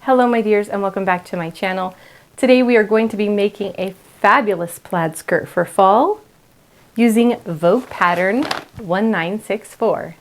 Hello my dears and welcome back to my channel. Today we are going to be making a fabulous plaid skirt for fall using Vogue pattern 1964.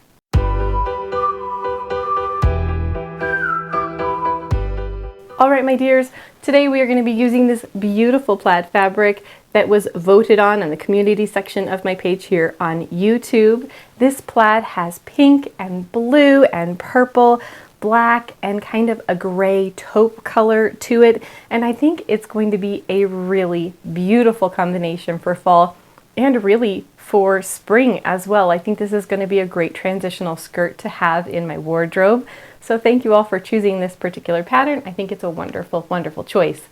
Alright my dears, today we are going to be using this beautiful plaid fabric that was voted on in the community section of my page here on YouTube. This plaid has pink and blue and purple, black and kind of a gray taupe color to it, and I think it's going to be a really beautiful combination for fall and really for spring as well. I think this is going to be a great transitional skirt to have in my wardrobe. So thank you all for choosing this particular pattern. I think it's a wonderful, wonderful choice.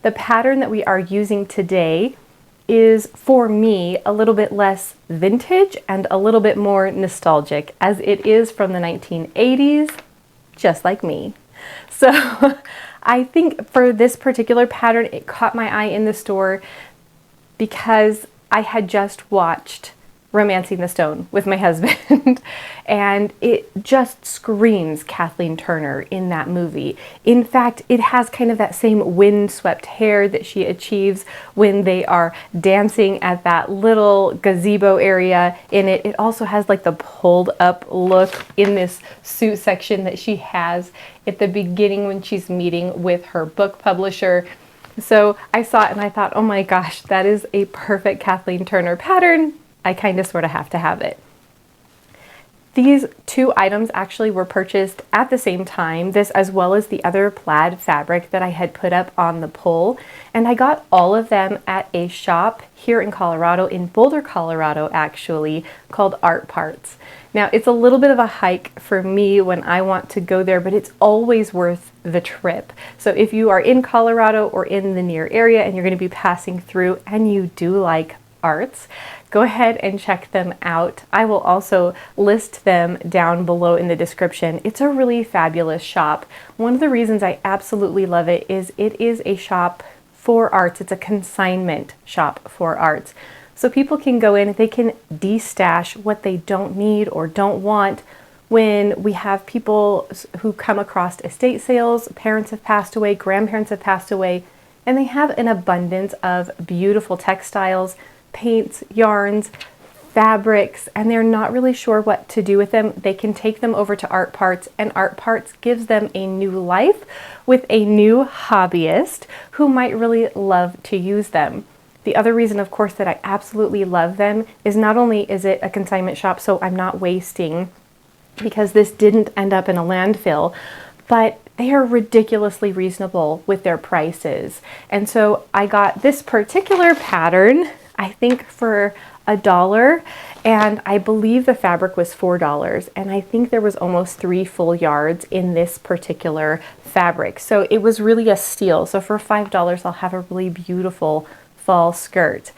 The pattern that we are using today is, for me, a little bit less vintage and a little bit more nostalgic, as it is from the 1980s, just like me. So I think for this particular pattern, it caught my eye in the store because I had just watched Romancing the Stone with my husband and it just screams Kathleen Turner in that movie. In fact, it has kind of that same windswept hair that she achieves when they are dancing at that little gazebo area in it. It also has like the pulled up look in this suit section that she has at the beginning when she's meeting with her book publisher. So I saw it and I thought, oh my gosh, that is a perfect Kathleen Turner pattern. I kind of sort of have to have it. These two items actually were purchased at the same time, this as well as the other plaid fabric that I had put up on the pole. And I got all of them at a shop here in Colorado, in Boulder, Colorado actually, called Art Parts. Now it's a little bit of a hike for me when I want to go there, but it's always worth the trip. So if you are in Colorado or in the near area and you're going to be passing through and you do like arts, go ahead and check them out. I will also list them down below in the description. It's a really fabulous shop. One of the reasons I absolutely love it is a shop for arts. It's a consignment shop for arts. So people can go in, they can de-stash what they don't need or don't want. When we have people who come across estate sales, parents have passed away, grandparents have passed away, and they have an abundance of beautiful textiles, paints, yarns, fabrics, and they're not really sure what to do with them. They can take them over to Art Parts, and Art Parts gives them a new life with a new hobbyist who might really love to use them. The other reason, of course, that I absolutely love them is not only is it a consignment shop, so I'm not wasting because this didn't end up in a landfill, but they are ridiculously reasonable with their prices. And so I got this particular pattern, I think for $1, and I believe the fabric was $4, and I think there was almost 3 full yards in this particular fabric. So it was really a steal. So for $5, I'll have a really beautiful fall skirt.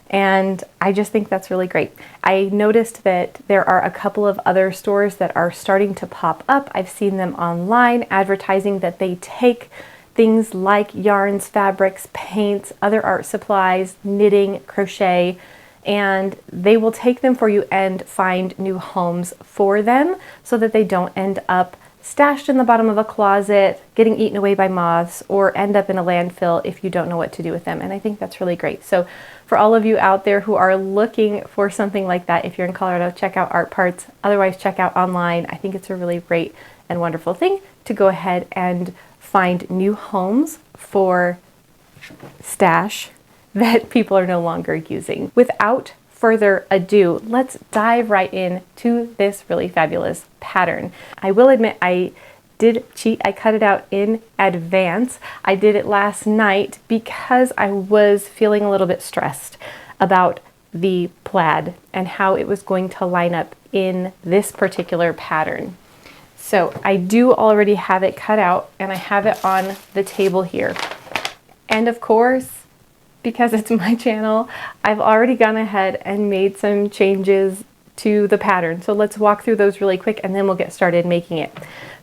And I just think that's really great. I noticed that there are a couple of other stores that are starting to pop up. I've seen them online advertising that they take things like yarns, fabrics, paints, other art supplies, knitting, crochet, and they will take them for you and find new homes for them so that they don't end up stashed in the bottom of a closet, getting eaten away by moths, or end up in a landfill if you don't know what to do with them. And I think that's really great. So for all of you out there who are looking for something like that, if you're in Colorado, check out Art Parts. Otherwise, check out online. I think it's a really great and wonderful thing to go ahead and find new homes for stash that people are no longer using. Without further ado, let's dive right in to this really fabulous pattern. I will admit I did cheat. I cut it out in advance. I did it last night because I was feeling a little bit stressed about the plaid and how it was going to line up in this particular pattern. So I do already have it cut out and I have it on the table here. And of course, because it's my channel, I've already gone ahead and made some changes to the pattern. So let's walk through those really quick and then we'll get started making it.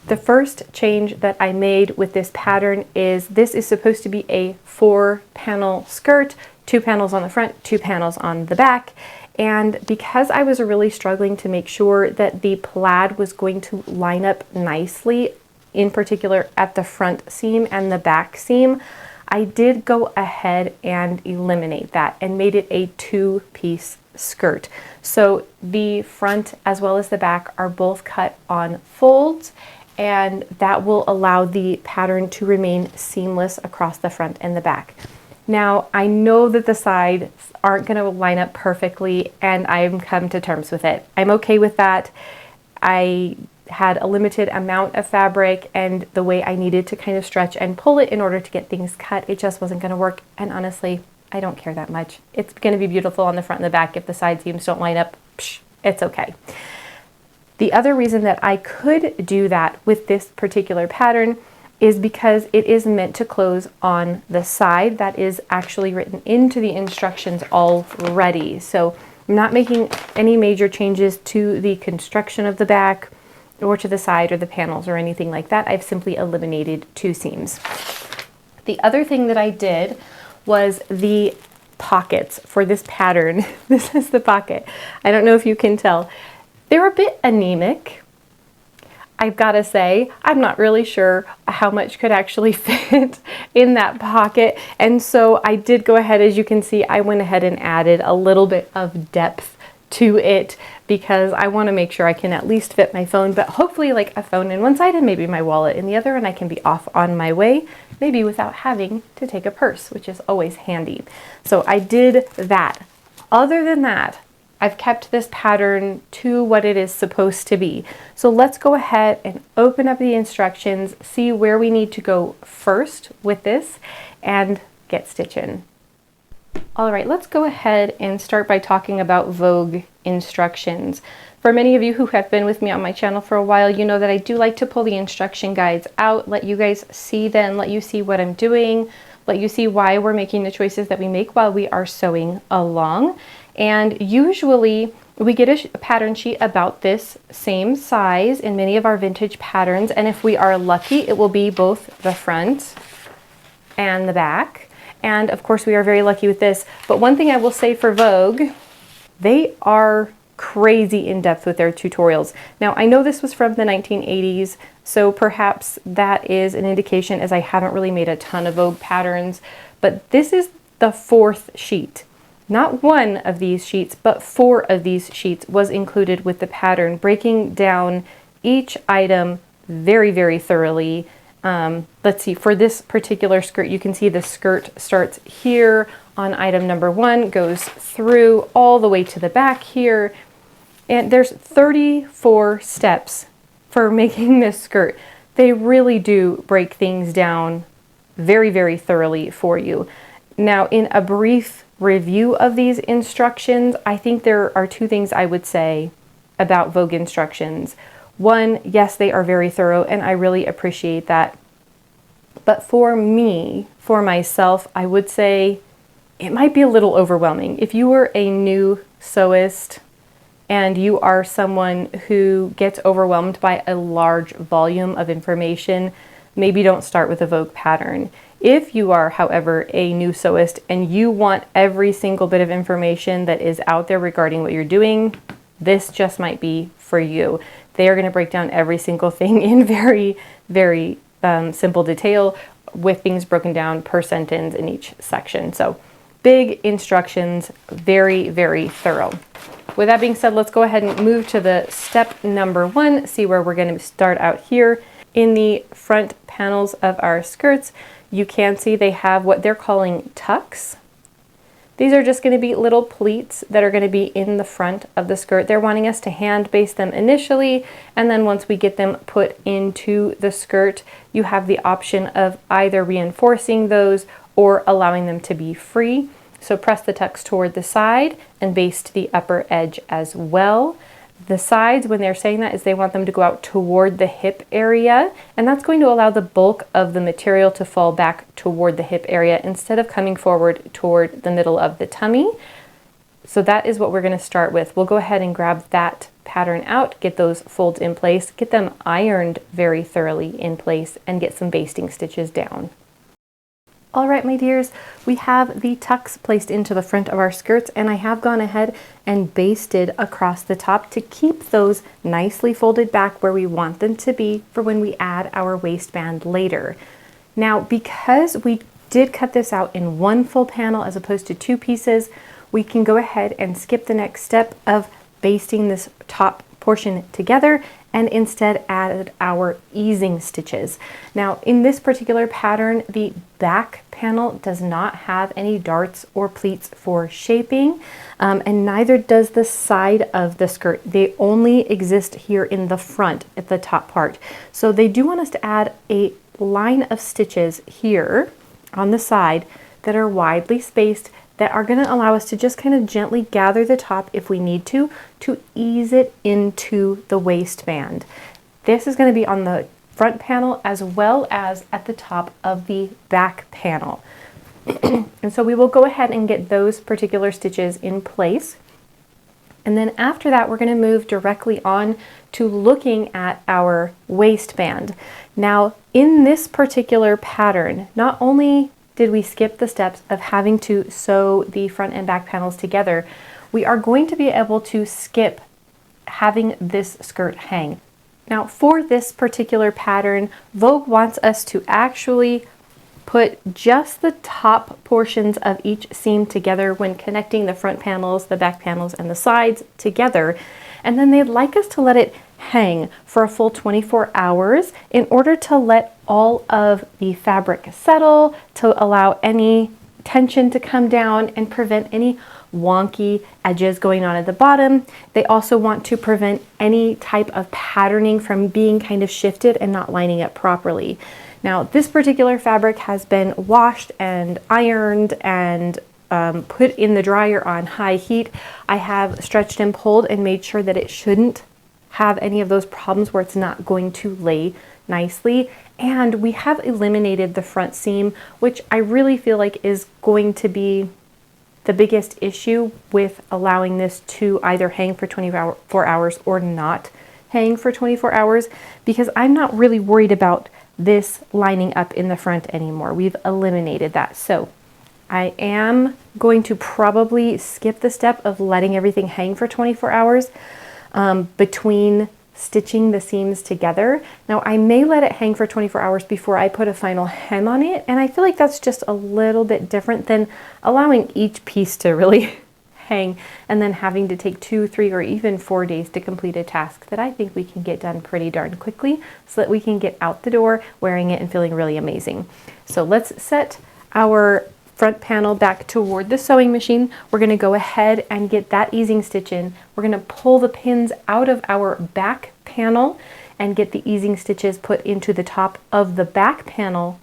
The first change that I made with this pattern is this is supposed to be a 4-panel skirt, 2 panels on the front, 2 panels on the back. And because I was really struggling to make sure that the plaid was going to line up nicely in particular at the front seam and the back seam, I did go ahead and eliminate that and made it a two-piece skirt. So the front as well as the back are both cut on folds, and that will allow the pattern to remain seamless across the front and the back. Now, I know that the sides aren't going to line up perfectly, and I've come to terms with it. I'm okay with that. I had a limited amount of fabric, and the way I needed to kind of stretch and pull it in order to get things cut, it just wasn't going to work. And honestly, I don't care that much. It's going to be beautiful on the front and the back. If the side seams don't line up, it's okay. The other reason that I could do that with this particular pattern is because it is meant to close on the side. That is actually written into the instructions already. So I'm not making any major changes to the construction of the back or to the side or the panels or anything like that. I've simply eliminated two seams. The other thing that I did was the pockets for this pattern. This is the pocket. I don't know if you can tell. They're a bit anemic. I've got to say, I'm not really sure how much could actually fit in that pocket. And so I did go ahead, as you can see, I went ahead and added a little bit of depth to it because I want to make sure I can at least fit my phone, but hopefully like a phone in one side and maybe my wallet in the other, and I can be off on my way, maybe without having to take a purse, which is always handy. So I did that. Other than that, I've kept this pattern to what it is supposed to be. So let's go ahead and open up the instructions, see where we need to go first with this, and get stitching. All right, let's go ahead and start by talking about Vogue instructions. For many of you who have been with me on my channel for a while, you know that I do like to pull the instruction guides out, let you guys see them, let you see what I'm doing, let you see why we're making the choices that we make while we are sewing along. And usually we get a pattern sheet about this same size in many of our vintage patterns. And if we are lucky, it will be both the front and the back. And of course we are very lucky with this. But one thing I will say for Vogue, they are crazy in depth with their tutorials. Now I know this was from the 1980s, so perhaps that is an indication, as I haven't really made a ton of Vogue patterns, but this is the fourth sheet. Not one of these sheets, but 4 of these sheets was included with the pattern, breaking down each item very, very thoroughly. Let's see, for this particular skirt, you can see the skirt starts here on item number 1, goes through all the way to the back here. And there's 34 steps for making this skirt. They really do break things down very, very thoroughly for you. Now, in a brief review of these instructions, I think there are 2 things I would say about Vogue instructions. One, yes, they are very thorough, and I really appreciate that. But for me, for myself, I would say it might be a little overwhelming. If you were a new sewist and you are someone who gets overwhelmed by a large volume of information, maybe don't start with a Vogue pattern. If you are, however, a new sewist and you want every single bit of information that is out there regarding what you're doing, this just might be for you. They are going to break down every single thing in very, very simple detail, with things broken down per sentence in each section. So big instructions, very, very thorough. With that being said, let's go ahead and move to the step number 1, see where we're going to start out here. In the front panels of our skirts, you can see they have what they're calling tucks. These are just going to be little pleats that are going to be in the front of the skirt. They're wanting us to hand baste them initially, and then once we get them put into the skirt, you have the option of either reinforcing those or allowing them to be free. So press the tucks toward the side and baste the upper edge as well. The sides, when they're saying that, is they want them to go out toward the hip area, and that's going to allow the bulk of the material to fall back toward the hip area instead of coming forward toward the middle of the tummy. So that is what we're going to start with. We'll go ahead and grab that pattern out, get those folds in place, get them ironed very thoroughly in place, and get some basting stitches down. All right, my dears, we have the tucks placed into the front of our skirts, and I have gone ahead and basted across the top to keep those nicely folded back where we want them to be for when we add our waistband later. Now, because we did cut this out in one full panel as opposed to two pieces, we can go ahead and skip the next step of basting this top portion together and instead add our easing stitches. Now, in this particular pattern, the back panel does not have any darts or pleats for shaping, and neither does the side of the skirt. They only exist here in the front at the top part. So they do want us to add a line of stitches here on the side that are widely spaced, that are going to allow us to just kind of gently gather the top if we need to ease it into the waistband. This is going to be on the front panel as well as at the top of the back panel. And so we will go ahead and get those particular stitches in place. And then after that, we're going to move directly on to looking at our waistband. Now, in this particular pattern, not only did we skip the steps of having to sew the front and back panels together, we are going to be able to skip having this skirt hang. Now, for this particular pattern, Vogue wants us to actually put just the top portions of each seam together when connecting the front panels, the back panels, and the sides together. And then they'd like us to let it hang for a full 24 hours in order to let all of the fabric settle, to allow any tension to come down and prevent any wonky edges going on at the bottom. They also want to prevent any type of patterning from being kind of shifted and not lining up properly. Now, this particular fabric has been washed and ironed and put in the dryer on high heat. I have stretched and pulled and made sure that it shouldn't have any of those problems where it's not going to lay nicely. And we have eliminated the front seam, which I really feel like is going to be the biggest issue with allowing this to either hang for 24 hours or not hang for 24 hours, because I'm not really worried about this lining up in the front anymore. We've eliminated that. So I am going to probably skip the step of letting everything hang for 24 hours between stitching the seams together. Now, I may let it hang for 24 hours before I put a final hem on it, and I feel like that's just a little bit different than allowing each piece to really hang and then having to take 2, 3, or even 4 days to complete a task that I think we can get done pretty darn quickly so that we can get out the door wearing it and feeling really amazing. So let's set our front panel back toward the sewing machine. We're going to go ahead and get that easing stitch in. We're going to pull the pins out of our back panel and get the easing stitches put into the top of the back panel.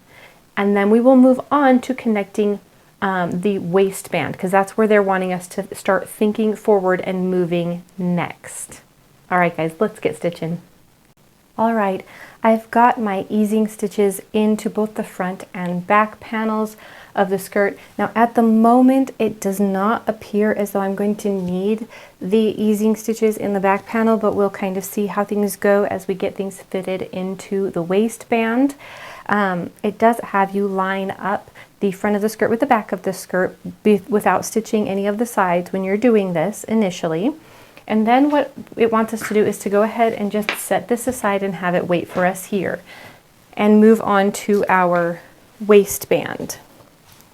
And then we will move on to connecting the waistband, because that's where they're wanting us to start thinking forward and moving next. All right, guys, let's get stitching. All right, I've got my easing stitches into both the front and back panels of the skirt. Now, at the moment, it does not appear as though I'm going to need the easing stitches in the back panel, but we'll kind of see how things go as we get things fitted into the waistband. It does have you line up the front of the skirt with the back of the skirt without stitching any of the sides when you're doing this initially. And then what it wants us to do is to go ahead and just set this aside and have it wait for us here and move on to our waistband,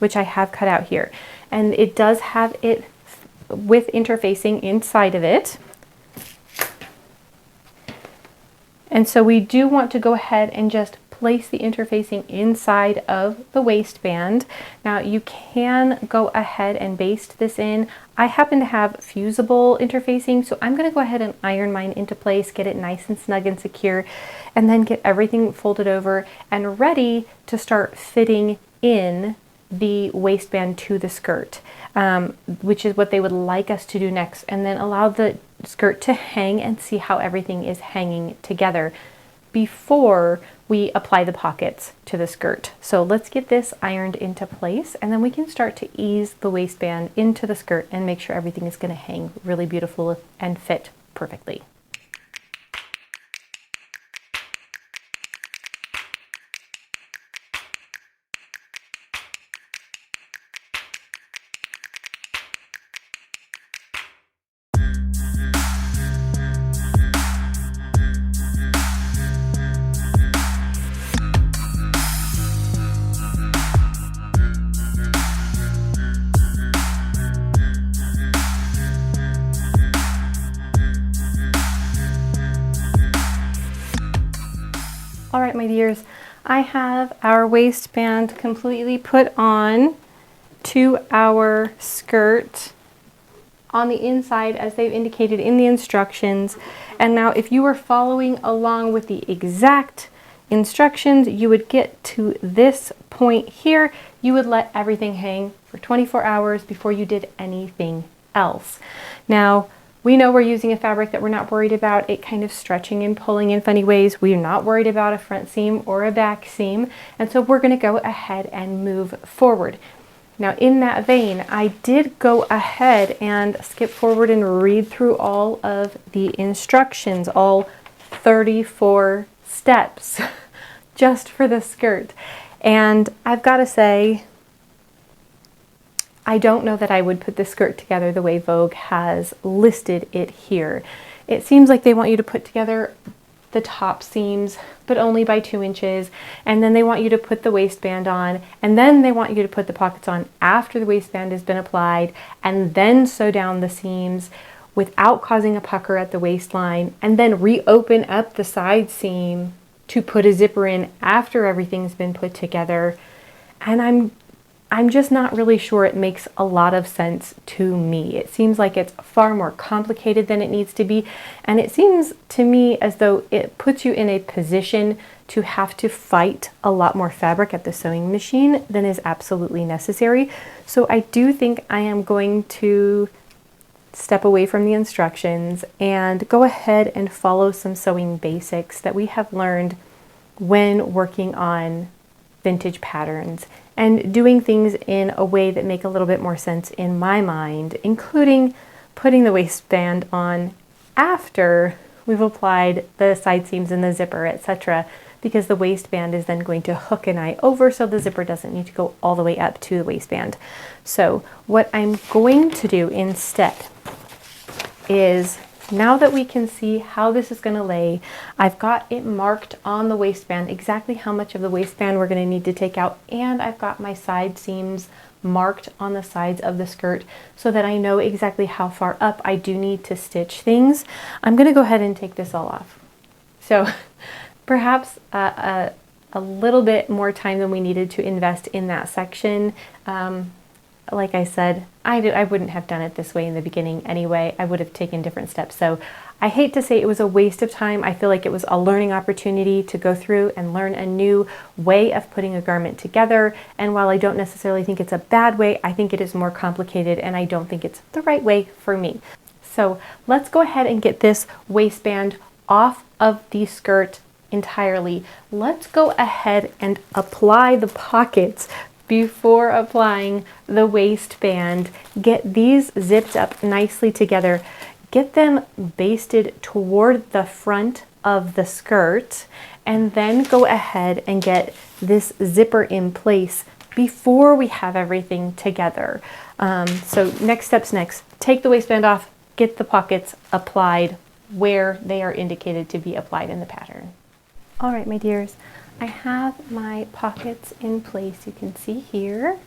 which I have cut out here. And it does have it with interfacing inside of it. And so we do want to go ahead and just place the interfacing inside of the waistband. Now, you can go ahead and baste this in. I happen to have fusible interfacing, so I'm going to go ahead and iron mine into place, get it nice and snug and secure, and then get everything folded over and ready to start fitting in the waistband to the skirt, which is what they would like us to do next, and then allow the skirt to hang and see how everything is hanging together before we apply the pockets to the skirt. So let's get this ironed into place, and then we can start to ease the waistband into the skirt and make sure everything is going to hang really beautiful and fit perfectly. my dears, I have our waistband completely put on to our skirt on the inside as they've indicated in the instructions. And now if you were following along with the exact instructions, you would get to this point here. You would let everything hang for 24 hours before you did anything else. Now, we know we're using a fabric that we're not worried about it kind of stretching and pulling in funny ways. We're not worried about a front seam or a back seam. And so we're going to go ahead and move forward. Now, in that vein, I did go ahead and skip forward and read through all of the instructions, all 34 steps, just for the skirt. And I've got to say, I don't know that I would put the skirt together the way Vogue has listed it here. It seems like they want you to put together the top seams, but only by 2 inches. And then they want you to put the waistband on, and then they want you to put the pockets on after the waistband has been applied, and then sew down the seams without causing a pucker at the waistline, and then reopen up the side seam to put a zipper in after everything's been put together. And I'm just not really sure it makes a lot of sense to me. It seems like it's far more complicated than it needs to be. And it seems to me as though it puts you in a position to have to fight a lot more fabric at the sewing machine than is absolutely necessary. So I do think I am going to step away from the instructions and go ahead and follow some sewing basics that we have learned when working on vintage patterns and doing things in a way that make a little bit more sense in my mind, including putting the waistband on after we've applied the side seams and the zipper, etc., because the waistband is then going to hook an eye over, so the zipper doesn't need to go all the way up to the waistband. So what I'm going to do instead is, now that we can see how this is going to lay, I've got it marked on the waistband exactly how much of the waistband we're going to need to take out, and I've got my side seams marked on the sides of the skirt so that I know exactly how far up I do need to stitch things. I'm going to go ahead and take this all off. So perhaps a little bit more time than we needed to invest in that section. Like I said, I wouldn't have done it this way in the beginning anyway. I would have taken different steps. So I hate to say it was a waste of time. I feel like it was a learning opportunity to go through and learn a new way of putting a garment together. And while I don't necessarily think it's a bad way, I think it is more complicated, and I don't think it's the right way for me. So let's go ahead and get this waistband off of the skirt entirely. Let's go ahead and apply the pockets before applying the waistband. Get these zipped up nicely together. Get them basted toward the front of the skirt, and then go ahead and get this zipper in place before we have everything together. So next steps next. Take the waistband off, get the pockets applied where they are indicated to be applied in the pattern. All right, my dears. I have my pockets in place. You can see here,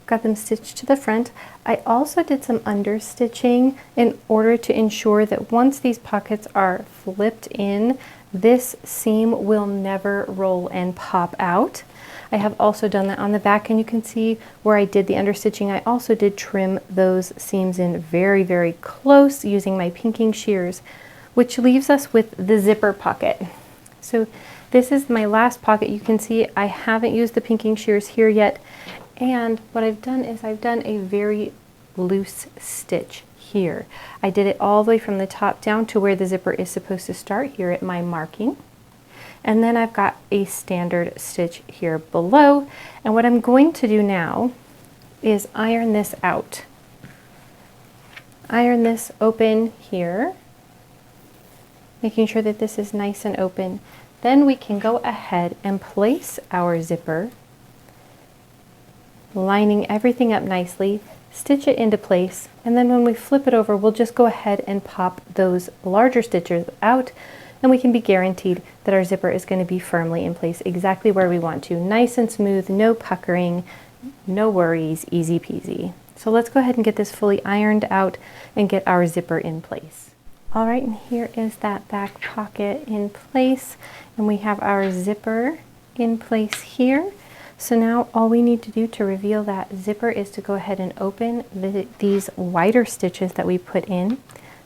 got them stitched to the front. I also did some understitching in order to ensure that once these pockets are flipped in, this seam will never roll and pop out. I have also done that on the back, and you can see where I did the understitching. I also did trim those seams in very, very close using my pinking shears, which leaves us with the zipper pocket. So this is my last pocket. You can see I haven't used the pinking shears here yet. And what I've done is I've done a very loose stitch here. I did it all the way from the top down to where the zipper is supposed to start here at my marking. And then I've got a standard stitch here below. And what I'm going to do now is iron this out. Iron this open here, making sure that this is nice and open. Then we can go ahead and place our zipper, lining everything up nicely, stitch it into place, and then when we flip it over, we'll just go ahead and pop those larger stitches out, and we can be guaranteed that our zipper is going to be firmly in place exactly where we want to. Nice and smooth, no puckering, no worries, easy peasy. So let's go ahead and get this fully ironed out and get our zipper in place. All right, and here is that back pocket in place, and we have our zipper in place here. So now all we need to do to reveal that zipper is to go ahead and open these wider stitches that we put in.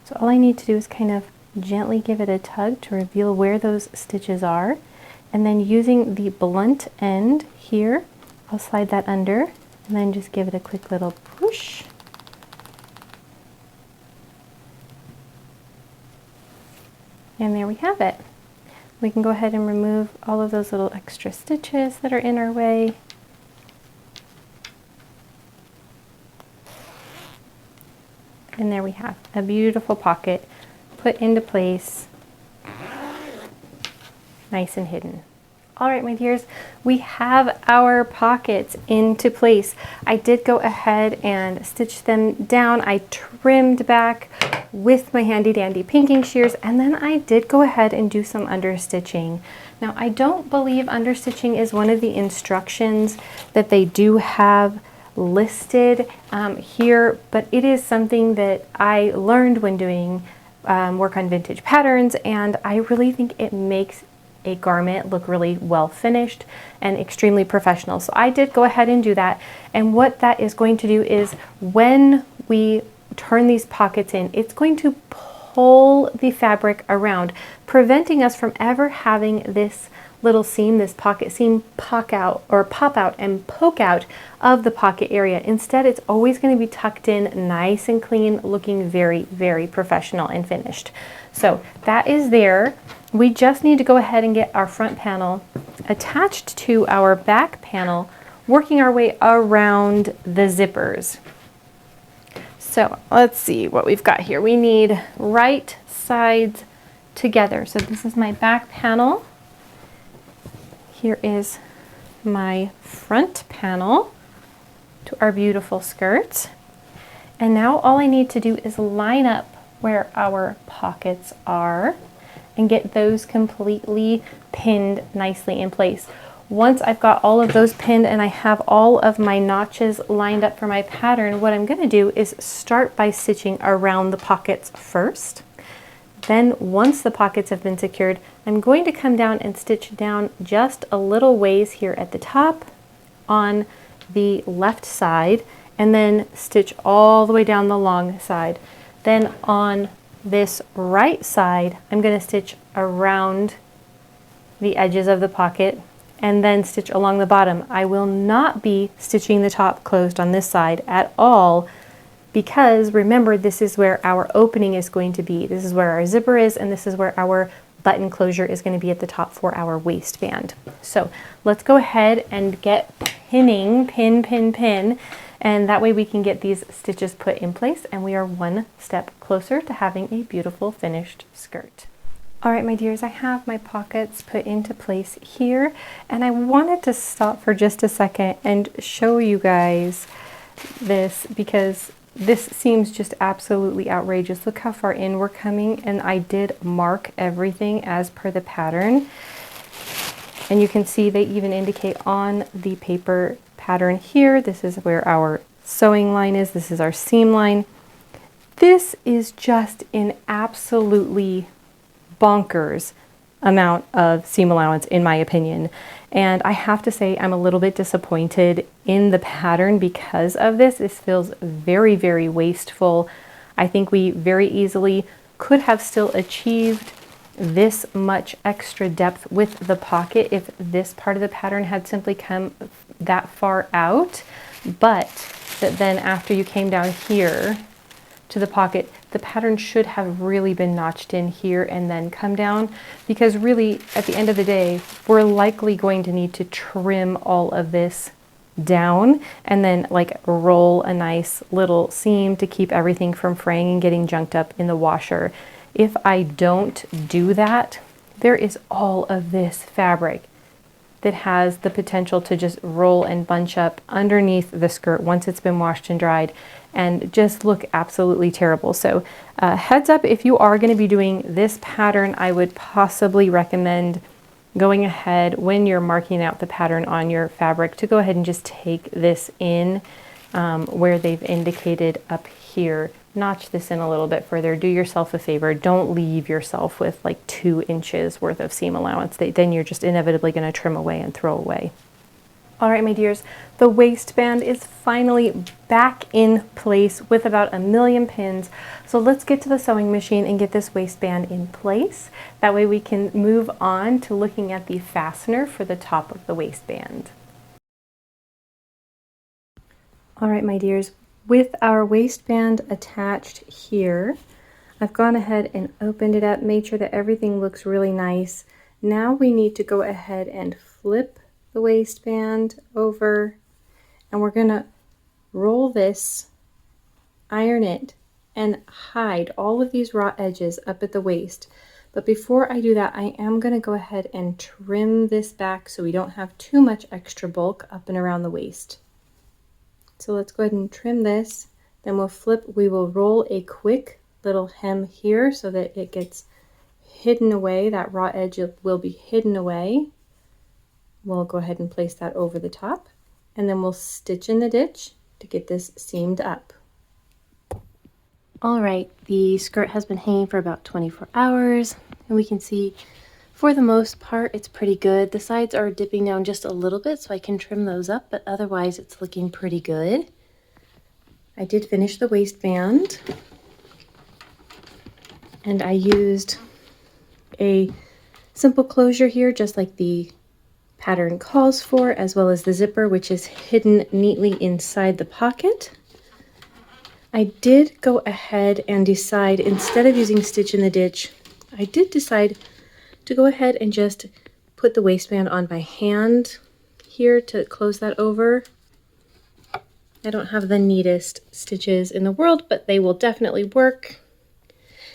So all I need to do is kind of gently give it a tug to reveal where those stitches are. And then using the blunt end here, I'll slide that under and then just give it a quick little push. And there we have it. We can go ahead and remove all of those little extra stitches that are in our way. And there we have a beautiful pocket put into place, nice and hidden. All right, my dears, we have our pockets into place. I did go ahead and stitch them down. I trimmed back with my handy dandy pinking shears, and then I did go ahead and do some understitching. Now, I don't believe understitching is one of the instructions that they do have listed here, but it is something that I learned when doing work on vintage patterns, and I really think it makes a garment look really well finished and extremely professional. So I did go ahead and do that, and what that is going to do is when we turn these pockets in, it's going to pull the fabric around, preventing us from ever having this little seam, this pocket seam, pop out and poke out of the pocket area. Instead, it's always going to be tucked in nice and clean, looking very, very professional and finished. So that is there. We just need to go ahead and get our front panel attached to our back panel, working our way around the zippers. So let's see what we've got here. We need right sides together. So this is my back panel. Here is my front panel to our beautiful skirt. And now all I need to do is line up where our pockets are and get those completely pinned nicely in place. Once I've got all of those pinned and I have all of my notches lined up for my pattern, what I'm going to do is start by stitching around the pockets first. Then once the pockets have been secured, I'm going to come down and stitch down just a little ways here at the top on the left side, and then stitch all the way down the long side. Then on this right side, I'm going to stitch around the edges of the pocket and then stitch along the bottom. I will not be stitching the top closed on this side at all, because remember, this is where our opening is going to be. This is where our zipper is, and this is where our button closure is going to be at the top for our waistband. So let's go ahead and get pinning, pin, and that way we can get these stitches put in place, and we are one step closer to having a beautiful finished skirt. All right, my dears, I have my pockets put into place here, and I wanted to stop for just a second and show you guys this, because this seems just absolutely outrageous. Look how far in we're coming, and I did mark everything as per the pattern. And you can see they even indicate on the paper pattern here, this is where our sewing line is, this is our seam line. This is just an absolutely bonkers amount of seam allowance, in my opinion. And I have to say I'm a little bit disappointed in the pattern because of this. This feels very, very wasteful. I think we very easily could have still achieved this much extra depth with the pocket if this part of the pattern had simply come that far out, but that then after you came down here to the pocket, the pattern should have really been notched in here and then come down, because really at the end of the day we're likely going to need to trim all of this down and then like roll a nice little seam to keep everything from fraying and getting junked up in the washer. If I don't do that, there is all of this fabric that has the potential to just roll and bunch up underneath the skirt once it's been washed and dried and just look absolutely terrible. So heads up, if you are going to be doing this pattern, I would possibly recommend going ahead when you're marking out the pattern on your fabric to go ahead and just take this in where they've indicated up here. Notch this in a little bit further. Do yourself a favor. Don't leave yourself with like 2 inches worth of seam allowance. Then you're just inevitably going to trim away and throw away. All right, my dears, the waistband is finally back in place with about 1,000,000 pins. So let's get to the sewing machine and get this waistband in place. That way we can move on to looking at the fastener for the top of the waistband. All right, my dears, with our waistband attached here, I've gone ahead and opened it up, made sure that everything looks really nice. Now we need to go ahead and flip the waistband over, and we're gonna roll this, iron it, and hide all of these raw edges up at the waist. But before I do that, I am gonna go ahead and trim this back so we don't have too much extra bulk up and around the waist. So let's go ahead and trim this, then we'll flip, we will roll a quick little hem here so that it gets hidden away, that raw edge will be hidden away. We'll go ahead and place that over the top, and then we'll stitch in the ditch to get this seamed up. All right, the skirt has been hanging for about 24 hours, and we can see for the most part it's pretty good. The sides are dipping down just a little bit, so I can trim those up, but otherwise it's looking pretty good. I did finish the waistband, and I used a simple closure here, just like the pattern calls for, as well as the zipper, which is hidden neatly inside the pocket. I did go ahead and decide, instead of using stitch in the ditch, I did decide to go ahead and just put the waistband on my hand here to close that over. I don't have the neatest stitches in the world, but they will definitely work.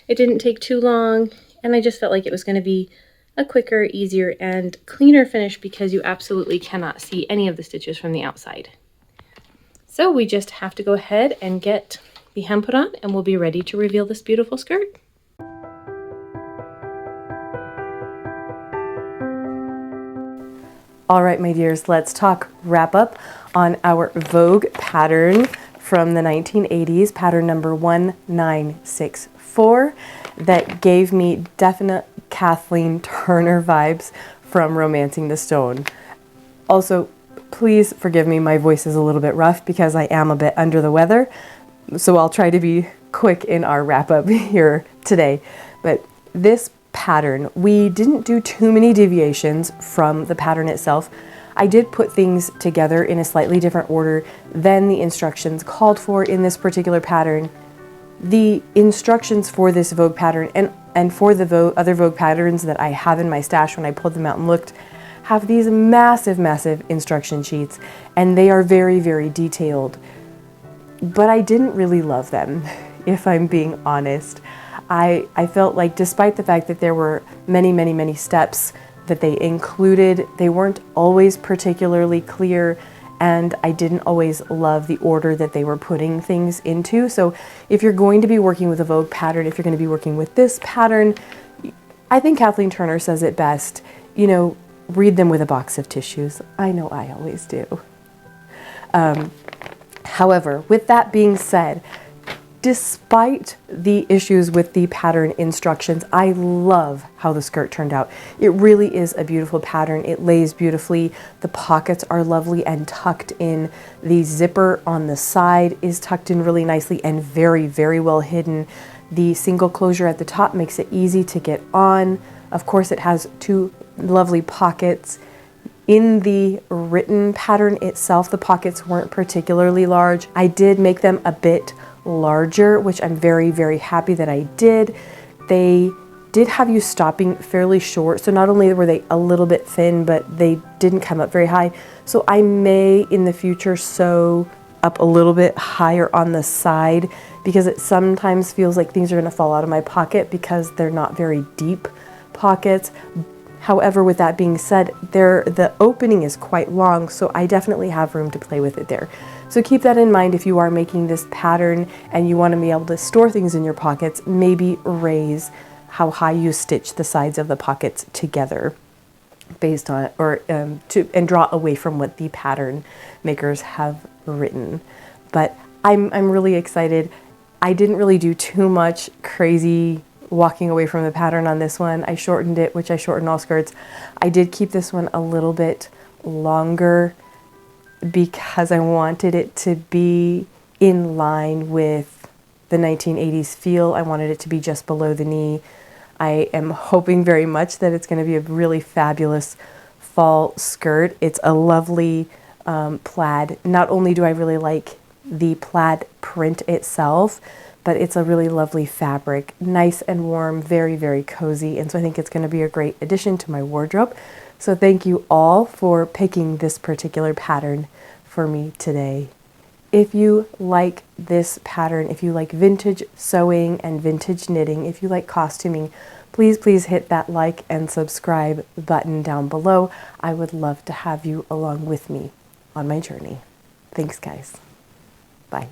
It didn't take too long, and I just felt like it was going to be a quicker, easier, and cleaner finish because you absolutely cannot see any of the stitches from the outside. So we just have to go ahead and get the hem put on, and we'll be ready to reveal this beautiful skirt. All right, my dears, let's talk wrap up on our Vogue pattern from the 1980s, pattern number 1964, that gave me definite Kathleen Turner vibes from Romancing the Stone. Also, please forgive me, my voice is a little bit rough because I am a bit under the weather, so I'll try to be quick in our wrap up here today. But this pattern, we didn't do too many deviations from the pattern itself. I did put things together in a slightly different order than the instructions called for in this particular pattern. The instructions for this Vogue pattern and for the other Vogue patterns that I have in my stash when I pulled them out and looked, have these massive, massive instruction sheets, and they are very, very detailed. But I didn't really love them, if I'm being honest. I felt like despite the fact that there were many, many, many steps that they included, they weren't always particularly clear, and I didn't always love the order that they were putting things into. So if you're going to be working with a Vogue pattern, if you're going to be working with this pattern, I think Kathleen Turner says it best, you know, read them with a box of tissues. I know I always do. However, with that being said, despite the issues with the pattern instructions, I love how the skirt turned out. It really is a beautiful pattern. It lays beautifully. The pockets are lovely and tucked in. The zipper on the side is tucked in really nicely and very, very well hidden. The single closure at the top makes it easy to get on. Of course, it has 2 lovely pockets. In the written pattern itself, the pockets weren't particularly large. I did make them a bit larger, which I'm very, very happy that I did. They did have you stopping fairly short, so not only were they a little bit thin, but they didn't come up very high. So I may in the future sew up a little bit higher on the side, because it sometimes feels like things are going to fall out of my pocket because they're not very deep pockets. However, with that being said, the opening is quite long, so I definitely have room to play with it there. So keep that in mind if you are making this pattern and you want to be able to store things in your pockets. Maybe raise how high you stitch the sides of the pockets together based on, or and draw away from what the pattern makers have written. but I'm really excited. I didn't really do too much crazy walking away from the pattern on this one. I shortened it, which I shorten all skirts. I did keep this one a little bit longer because I wanted it to be in line with the 1980s feel. I wanted it to be just below the knee. I am hoping very much that it's going to be a really fabulous fall skirt. It's a lovely plaid. Not only do I really like the plaid print itself, but it's a really lovely fabric, nice and warm, very, very cozy. And so I think it's going to be a great addition to my wardrobe. So thank you all for picking this particular pattern for me today. If you like this pattern, if you like vintage sewing and vintage knitting, if you like costuming, please hit that like and subscribe button down below. I would love to have you along with me on my journey. Thanks, guys. Bye.